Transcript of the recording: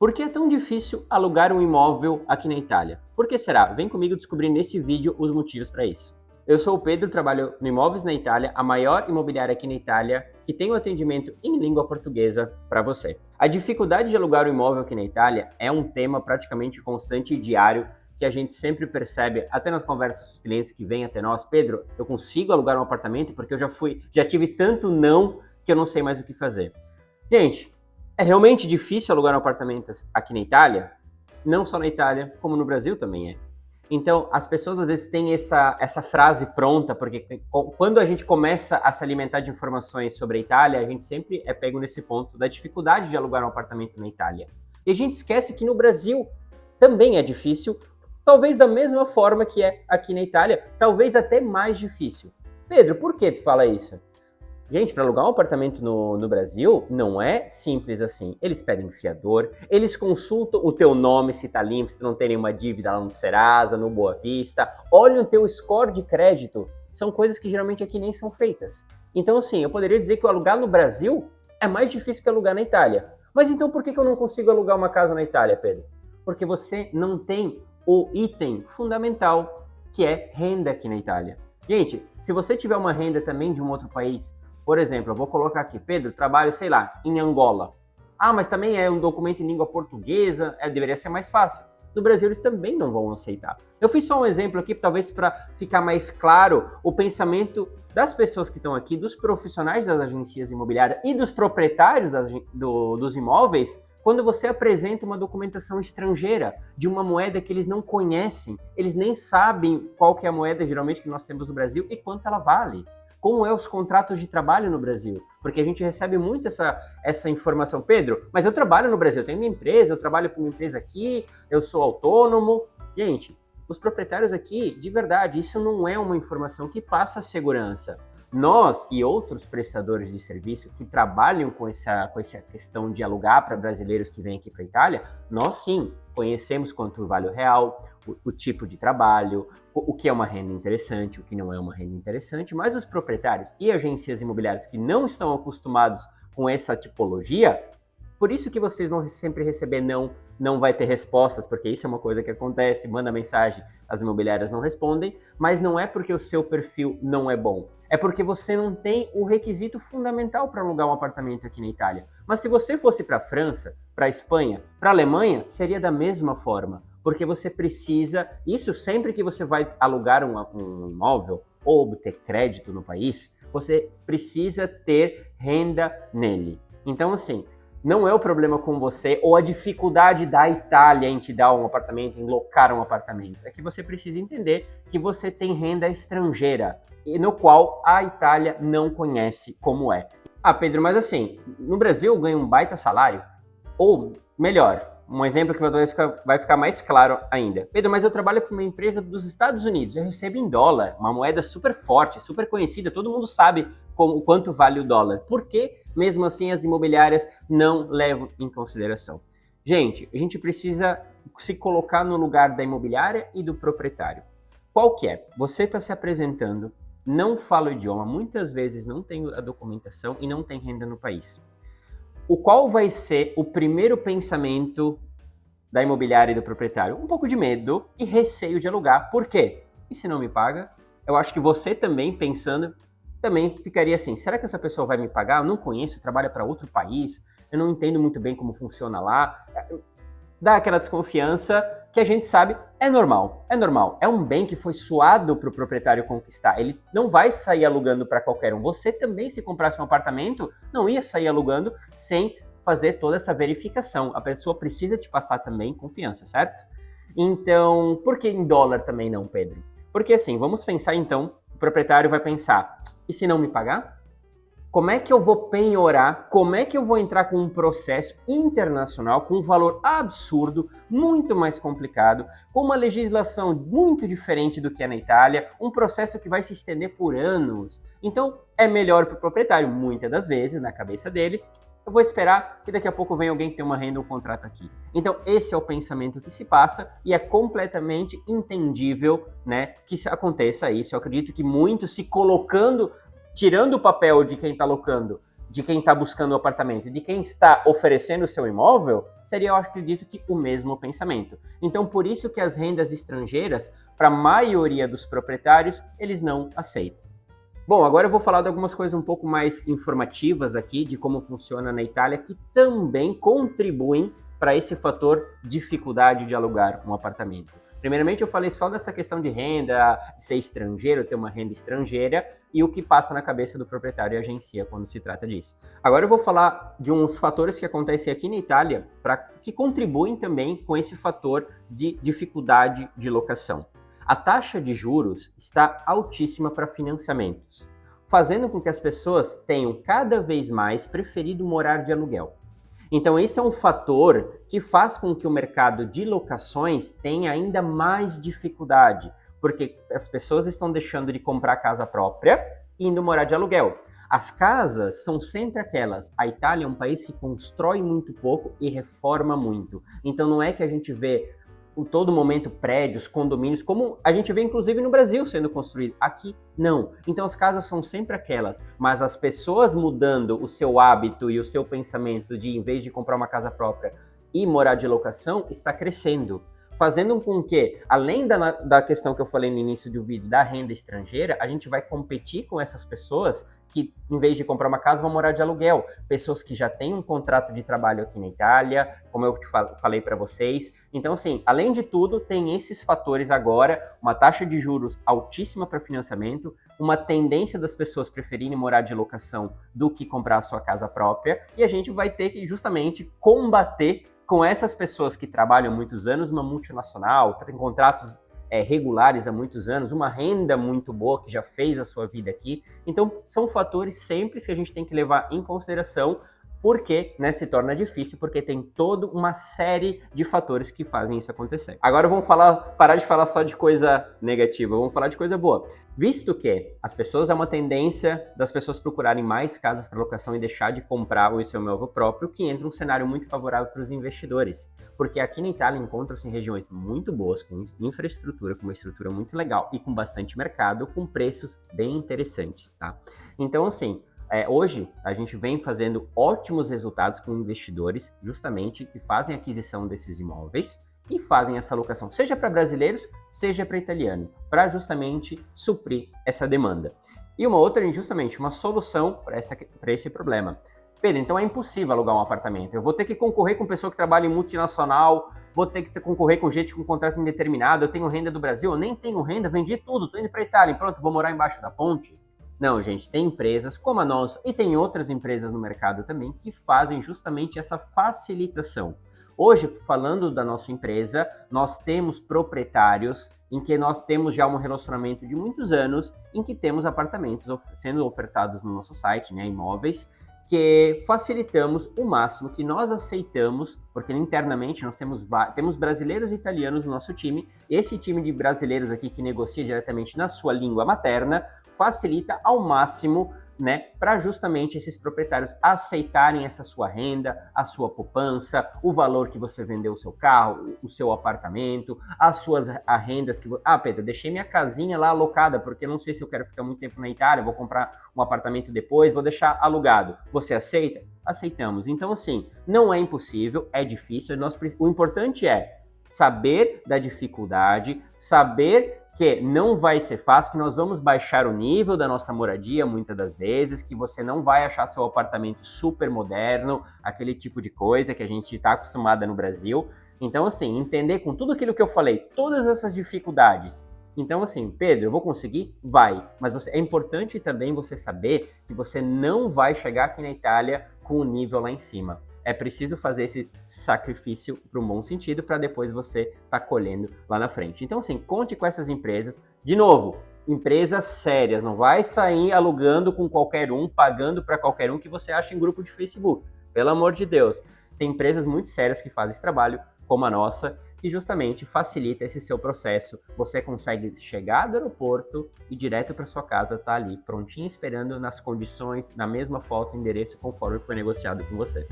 Por que é tão difícil alugar um imóvel aqui na Itália? Por que será? Vem comigo descobrir nesse vídeo os motivos para isso. Eu sou o Pedro, trabalho no Imóveis na Itália, a maior imobiliária aqui na Itália, que tem um atendimento em língua portuguesa para você. A dificuldade de alugar um imóvel aqui na Itália é um tema praticamente constante e diário que a gente sempre percebe, até nas conversas com os clientes que vêm até nós. Pedro, eu consigo alugar um apartamento porque eu já tive tanto não que eu não sei mais o que fazer. Gente, é realmente difícil alugar um apartamento aqui na Itália? Não só na Itália, como no Brasil também é. Então, as pessoas às vezes têm essa frase pronta, porque quando a gente começa a se alimentar de informações sobre a Itália, a gente sempre é pego nesse ponto da dificuldade de alugar um apartamento na Itália. E a gente esquece que no Brasil também é difícil, talvez da mesma forma que é aqui na Itália, talvez até mais difícil. Pedro, por que tu fala isso? Gente, para alugar um apartamento no Brasil não é simples assim. Eles pedem fiador, eles consultam o teu nome, se tá limpo, se não tem nenhuma dívida lá no Serasa, no Boa Vista, olham o teu score de crédito. São coisas que geralmente aqui nem são feitas. Então, assim, eu poderia dizer que o alugar no Brasil é mais difícil que alugar na Itália. Mas então por que eu não consigo alugar uma casa na Itália, Pedro? Porque você não tem o item fundamental, que é renda aqui na Itália. Gente, se você tiver uma renda também de um outro país, por exemplo, eu vou colocar aqui, Pedro, trabalho, sei lá, em Angola. Ah, mas também é um documento em língua portuguesa, deveria ser mais fácil. No Brasil eles também não vão aceitar. Eu fiz só um exemplo aqui, talvez para ficar mais claro o pensamento das pessoas que estão aqui, dos profissionais das agências imobiliárias e dos proprietários dos imóveis, quando você apresenta uma documentação estrangeira de uma moeda que eles não conhecem, eles nem sabem qual que é a moeda geralmente que nós temos no Brasil e quanto ela vale. Como é os contratos de trabalho no Brasil? Porque a gente recebe muito essa informação. Pedro, mas eu trabalho no Brasil, eu tenho minha empresa, eu trabalho para uma empresa aqui, eu sou autônomo. Gente, os proprietários aqui, de verdade, isso não é uma informação que passa segurança. Nós e outros prestadores de serviço que trabalham com essa questão de alugar para brasileiros que vêm aqui para a Itália, nós sim conhecemos quanto vale o real, o tipo de trabalho, o que é uma renda interessante, o que não é uma renda interessante, mas os proprietários e agências imobiliárias que não estão acostumados com essa tipologia, por isso que vocês vão sempre receber não vai ter respostas, porque isso é uma coisa que acontece, manda mensagem, as imobiliárias não respondem, mas não é porque o seu perfil não é bom, é porque você não tem o requisito fundamental para alugar um apartamento aqui na Itália. Mas se você fosse para a França, para a Espanha, para a Alemanha, seria da mesma forma, porque você precisa, isso sempre que você vai alugar um imóvel ou obter crédito no país, você precisa ter renda nele. Então, assim, não é o problema com você ou a dificuldade da Itália em te dar um apartamento, em locar um apartamento. É que você precisa entender que você tem renda estrangeira, e no qual a Itália não conhece como é. Ah, Pedro, mas assim, no Brasil eu ganho um baita salário? Ou, melhor, um exemplo que vai ficar mais claro ainda. Pedro, mas eu trabalho para uma empresa dos Estados Unidos, eu recebo em dólar, uma moeda super forte, super conhecida, todo mundo sabe quanto vale o dólar. Por que, mesmo assim, as imobiliárias não levam em consideração? Gente, a gente precisa se colocar no lugar da imobiliária e do proprietário. Qual que é? Você está se apresentando, não fala o idioma, muitas vezes não tem a documentação e não tem renda no país. Qual vai ser o primeiro pensamento da imobiliária e do proprietário? Um pouco de medo e receio de alugar. Por quê? E se não me paga? Eu acho que você também, pensando, também ficaria assim, será que essa pessoa vai me pagar? Eu não conheço, trabalha para outro país, eu não entendo muito bem como funciona lá. Dá aquela desconfiança que a gente sabe é normal. É um bem que foi suado para o proprietário conquistar. Ele não vai sair alugando para qualquer um. Você também, se comprasse um apartamento, não ia sair alugando sem fazer toda essa verificação. A pessoa precisa te passar também confiança, certo? Então, por que em dólar também não, Pedro? Porque assim, vamos pensar então, o proprietário vai pensar, e se não me pagar? Como é que eu vou penhorar? Como é que eu vou entrar com um processo internacional com um valor absurdo, muito mais complicado, com uma legislação muito diferente do que é na Itália, um processo que vai se estender por anos? Então, é melhor para o proprietário, muitas das vezes, na cabeça deles, eu vou esperar que daqui a pouco venha alguém que tem uma renda ou um contrato aqui. Então, esse é o pensamento que se passa e é completamente entendível, né, que aconteça isso. Eu acredito que muitos se colocando, tirando o papel de quem está locando de quem está buscando o apartamento e de quem está oferecendo o seu imóvel, seria, eu acredito, que o mesmo pensamento. Então, por isso que as rendas estrangeiras, para a maioria dos proprietários, eles não aceitam. Bom, agora eu vou falar de algumas coisas um pouco mais informativas aqui de como funciona na Itália, que também contribuem para esse fator dificuldade de alugar um apartamento. Primeiramente, eu falei só dessa questão de renda, de ser estrangeiro, ter uma renda estrangeira e o que passa na cabeça do proprietário e agencia quando se trata disso. Agora eu vou falar de uns fatores que acontecem aqui na Itália que contribuem também com esse fator de dificuldade de locação. A taxa de juros está altíssima para financiamentos, fazendo com que as pessoas tenham cada vez mais preferido morar de aluguel. Então, esse é um fator que faz com que o mercado de locações tenha ainda mais dificuldade, porque as pessoas estão deixando de comprar casa própria e indo morar de aluguel. As casas são sempre aquelas. A Itália é um país que constrói muito pouco e reforma muito. Então, não é que a gente vê em todo momento prédios, condomínios, como a gente vê inclusive no Brasil sendo construído. Aqui, não. Então as casas são sempre aquelas, mas as pessoas mudando o seu hábito e o seu pensamento de, em vez de comprar uma casa própria e morar de locação, está crescendo. Fazendo com que, além da questão que eu falei no início do vídeo, da renda estrangeira, a gente vai competir com essas pessoas que, em vez de comprar uma casa, vão morar de aluguel. Pessoas que já têm um contrato de trabalho aqui na Itália, como eu falei para vocês. Então, assim, além de tudo, tem esses fatores agora, uma taxa de juros altíssima para financiamento, uma tendência das pessoas preferirem morar de locação do que comprar a sua casa própria, e a gente vai ter que justamente combater com essas pessoas que trabalham há muitos anos, uma multinacional, tem contratos regulares há muitos anos, uma renda muito boa que já fez a sua vida aqui. Então, são fatores sempre que a gente tem que levar em consideração, porque se torna difícil, porque tem toda uma série de fatores que fazem isso acontecer. Agora vamos parar de falar só de coisa negativa, vamos falar de coisa boa. Visto que as pessoas, é uma tendência das pessoas procurarem mais casas para locação e deixar de comprar o seu imóvel próprio, que entra um cenário muito favorável para os investidores. Porque aqui na Itália encontram-se regiões muito boas, com infraestrutura, com uma estrutura muito legal e com bastante mercado, com preços bem interessantes, tá? Então, assim, hoje a gente vem fazendo ótimos resultados com investidores, justamente, que fazem aquisição desses imóveis e fazem essa locação, seja para brasileiros, seja para italiano, para justamente suprir essa demanda. E uma outra, justamente, uma solução para esse problema. Pedro, então é impossível alugar um apartamento. Eu vou ter que concorrer com pessoa que trabalha em multinacional, vou ter que concorrer com gente com contrato indeterminado, eu tenho renda do Brasil, eu nem tenho renda, vendi tudo, tô indo para a Itália, pronto, vou morar embaixo da ponte. Não, gente, tem empresas como a nossa e tem outras empresas no mercado também que fazem justamente essa facilitação. Hoje, falando da nossa empresa, nós temos proprietários em que nós temos já um relacionamento de muitos anos, em que temos apartamentos sendo ofertados no nosso site, imóveis, que facilitamos o máximo que nós aceitamos, porque internamente nós temos brasileiros e italianos no nosso time. Esse time de brasileiros aqui que negocia diretamente na sua língua materna facilita ao máximo, para justamente esses proprietários aceitarem essa sua renda, a sua poupança, o valor que você vendeu o seu carro, o seu apartamento, as suas rendas que... Pedro, deixei minha casinha lá alocada, porque não sei se eu quero ficar muito tempo na Itália, vou comprar um apartamento depois, vou deixar alugado. Você aceita? Aceitamos. Então, assim, não é impossível, é difícil. O importante é saber da dificuldade, saber que não vai ser fácil, que nós vamos baixar o nível da nossa moradia muitas das vezes, que você não vai achar seu apartamento super moderno, aquele tipo de coisa que a gente está acostumada no Brasil. Então, assim, entender com tudo aquilo que eu falei, todas essas dificuldades. Então, assim, Pedro, eu vou conseguir? Vai. Mas é importante também você saber que você não vai chegar aqui na Itália com o nível lá em cima. É preciso fazer esse sacrifício para um bom sentido para depois você estar colhendo lá na frente. Então, assim, conte com essas empresas. De novo, empresas sérias. Não vai sair alugando com qualquer um, pagando para qualquer um que você acha em grupo de Facebook. Pelo amor de Deus. Tem empresas muito sérias que fazem esse trabalho, como a nossa, que justamente facilita esse seu processo. Você consegue chegar do aeroporto e direto para sua casa, tá ali, prontinho, esperando nas condições, na mesma foto, endereço, conforme foi negociado com você.